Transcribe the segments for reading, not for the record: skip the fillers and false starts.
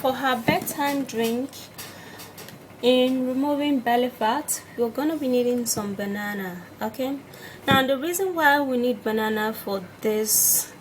for her bedtime drink, in removing belly fat, we're gonna be needing some banana. Okay, now the reason why we need banana for this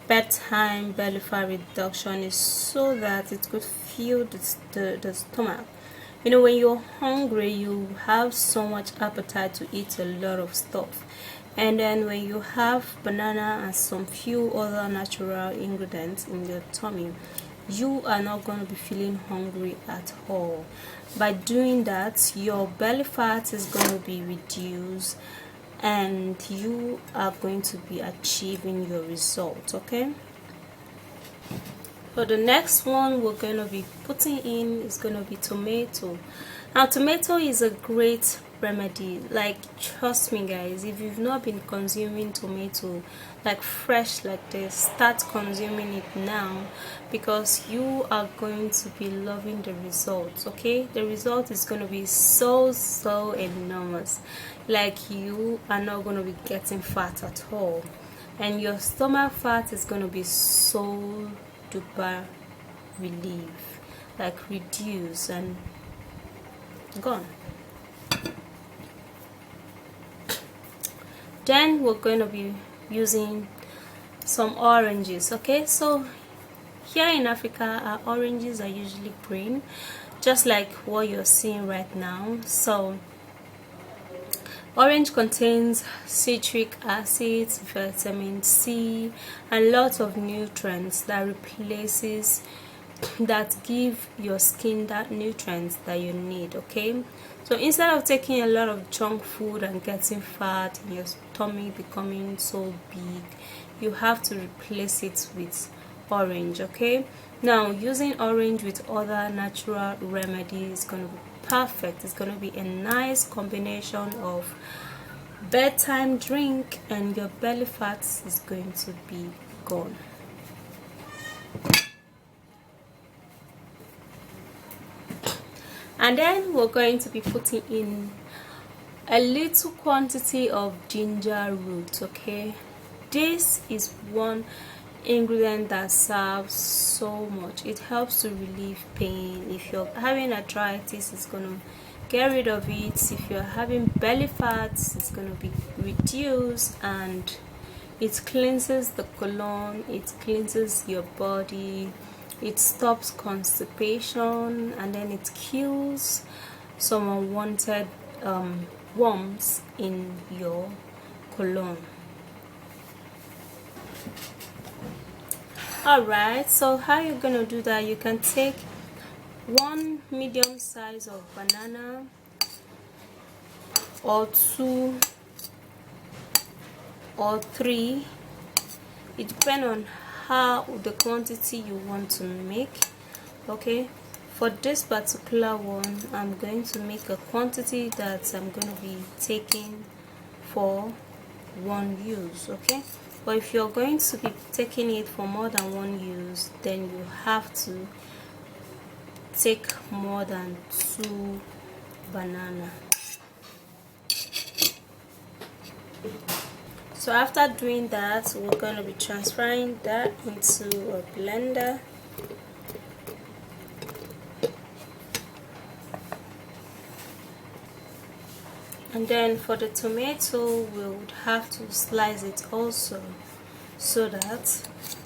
bedtime belly fat reduction is so that it could fuel the stomach. You know, when you're hungry, you have so much appetite to eat a lot of stuff, and then when you have banana and some few other natural ingredients in your tummy, you are not going to be feeling hungry at all. By doing that, your belly fat is going to be reduced and you are going to be achieving your results. Okay, so the next one we're going to be putting in is going to be tomato. Now tomato is a great remedy. Like, trust me guys, if you've not been consuming tomato like fresh like this, start consuming it now, because you are going to be loving the results. Okay, the result is going to be so enormous. Like, you are not going to be getting fat at all, and your stomach fat is going to be so duper relief, like reduce and gone. Then we're going to be using some oranges. Okay, so here in Africa, our oranges are usually green, just like what you're seeing right now. So orange contains citric acid, vitamin C, and lots of nutrients that give your skin that nutrients that you need. Okay, so instead of taking a lot of junk food and getting fat and your tummy becoming so big, you have to replace it with orange. Okay, now using orange with other natural remedies is going to be perfect. It's going to be a nice combination of bedtime drink, and your belly fat is going to be gone. And then we're going to be putting in a little quantity of ginger root. Okay, this is one ingredient that serves so much. It helps to relieve pain. If you're having arthritis, it's going to get rid of it. If you're having belly fats, it's going to be reduced, and it cleanses the colon, it cleanses your body, it stops constipation, and then it kills some unwanted worms in your colon. Alright, so how you're gonna do that, you can take one medium size of banana or two or three. It depends on how the quantity you want to make. Okay, for this particular one, I'm going to make a quantity that I'm going to be taking for one use. Okay, but if you're going to be taking it for more than one use, then you have to take more than 2 banana. So after doing that, we're going to be transferring that into a blender. And then for the tomato, we would have to slice it also, so that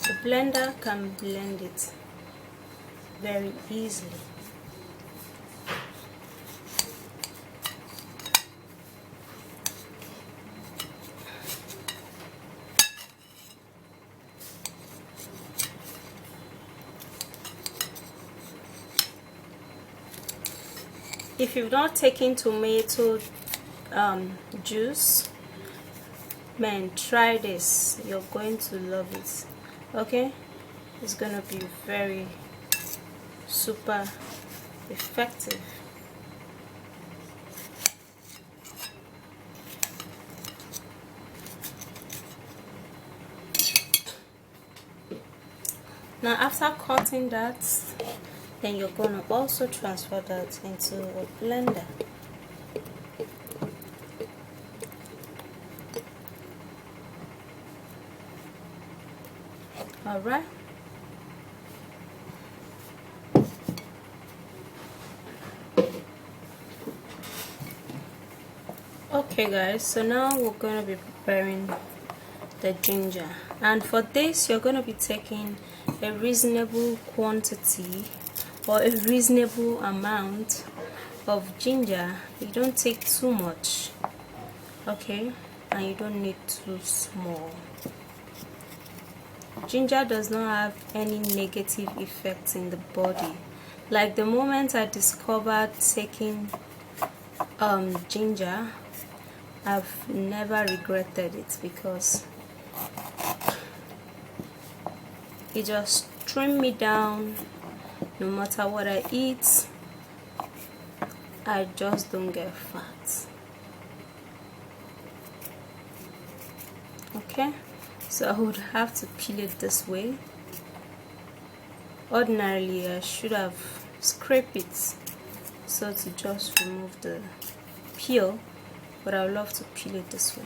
the blender can blend it very easily. If you've not taken tomato juice, man, try this. You're going to love it. Okay, it's gonna be very super effective. Now after cutting that, then you're gonna also transfer that into a blender. Alright, Okay guys, so now we're going to be preparing the ginger, and for this you're going to be taking a reasonable quantity or a reasonable amount of ginger. You don't take too much, okay, and you don't need too small. Ginger does not have any negative effects in the body. Like the moment I discovered taking ginger, I've never regretted it, because it just trimmed me down. No matter what I eat, I just don't get fat. Okay, so I would have to peel it this way. Ordinarily I should have scraped it so to just remove the peel, but I would love to peel it this way.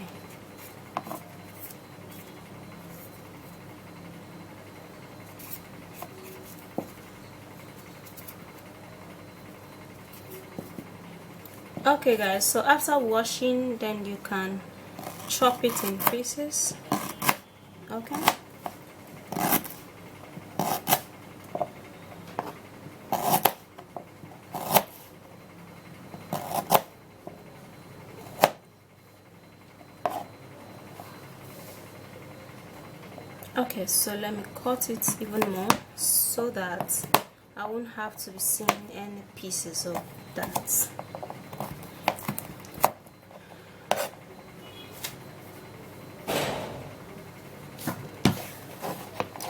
Okay guys, so after washing, then you can chop it in pieces. Okay, okay, so let me cut it even more so that I won't have to be seeing any pieces of that.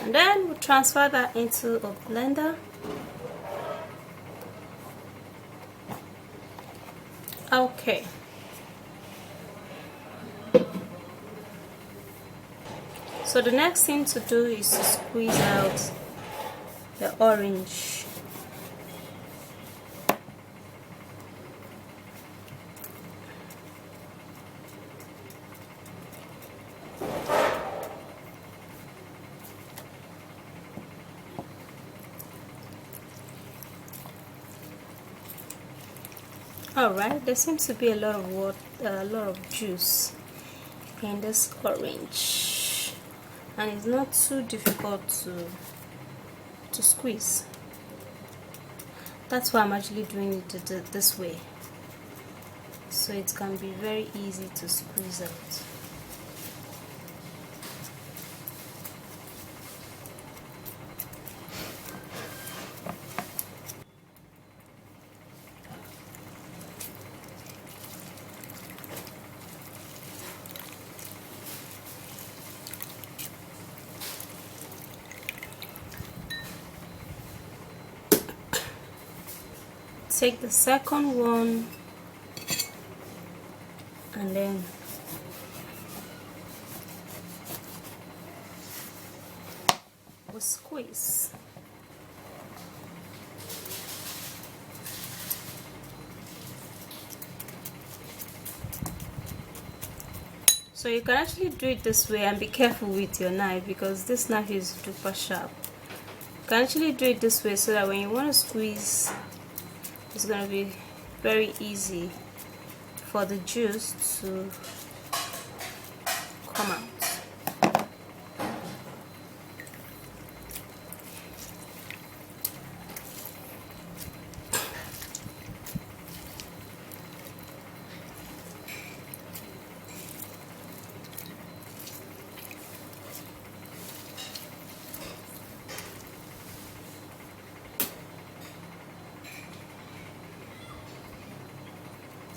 And then we'll transfer that into a blender. Okay, so the next thing to do is to squeeze out the orange. Alright, there seems to be a lot of water, a lot of juice in this orange, and it's not too difficult to squeeze. That's why I'm actually doing it this way, so it can be very easy to squeeze out. Take the second one and then we'll squeeze. So you can actually do it this way, and be careful with your knife because this knife is super sharp. You can actually do it this way so that when you want to squeeze, it's going to be very easy for the juice to come out.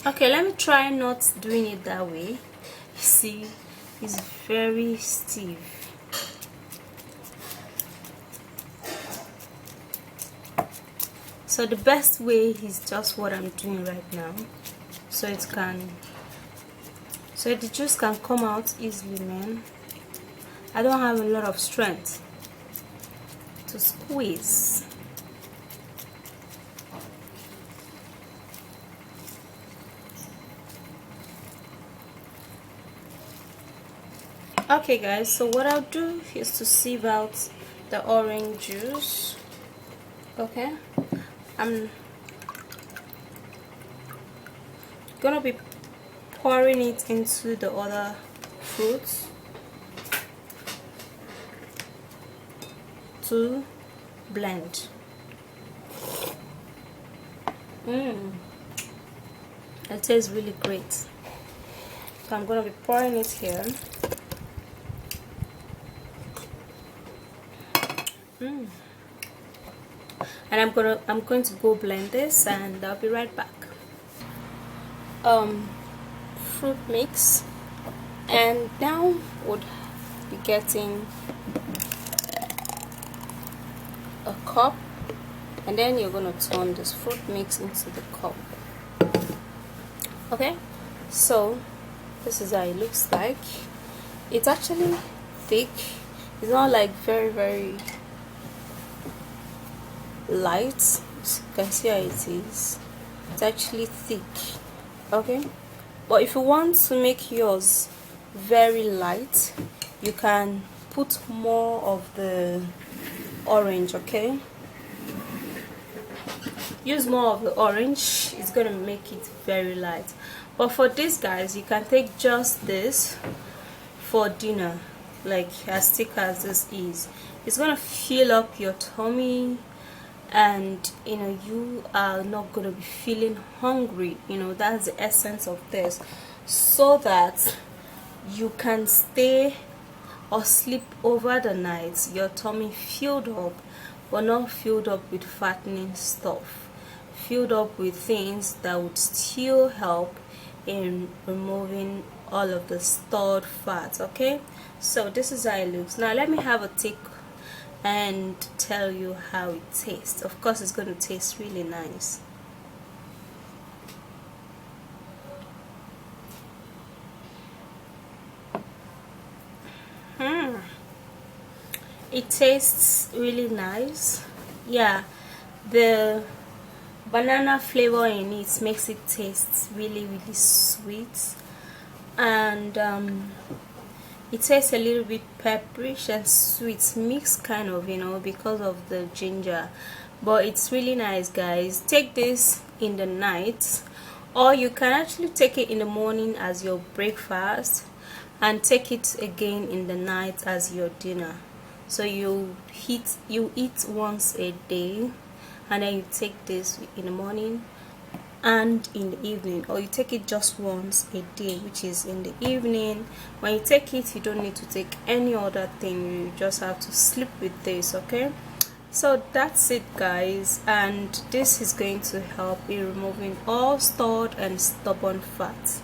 Okay, let me try not doing it that way. You see, it's very stiff. So the best way is just what I'm doing right now, so the juice can come out easily, man. I don't have a lot of strength to squeeze. Okay guys, so what I'll do is to sieve out the orange juice. Okay, I'm gonna be pouring it into the other fruits to blend. It tastes really great. So I'm going to be pouring it here. And I'm going to go blend this, and I'll be right back. Fruit mix, and now would be getting a cup, and then you're going to turn this fruit mix into the cup. Okay, so this is how it looks like. It's actually thick. It's not like very light. You can see how it is. It's actually thick. Okay, but if you want to make yours very light, you can put more of the orange. Okay, use more of the orange. It's gonna make it very light. But for this, guys, you can take just this for dinner, like as thick as this is. It's gonna fill up your tummy, and you are not gonna be feeling hungry. That's the essence of this, so that you can stay or sleep over the night, your tummy filled up, but not filled up with fattening stuff, filled up with things that would still help in removing all of the stored fat. Okay, so this is how it looks. Now let me have a take and tell you how it tastes. Of course, it's going to taste really nice. It tastes really nice. Yeah, the banana flavor in it makes it taste really sweet, and it tastes a little bit pepperish and sweet mixed, kind of, because of the ginger. But it's really nice, guys. Take this in the night, or you can actually take it in the morning as your breakfast, and take it again in the night as your dinner. So you eat once a day, and then you take this in the morning and in the evening, or you take it just once a day, which is in the evening. When you take it, you don't need to take any other thing. You just have to sleep with this. Okay, so that's it, guys, and this is going to help in removing all stored and stubborn fat.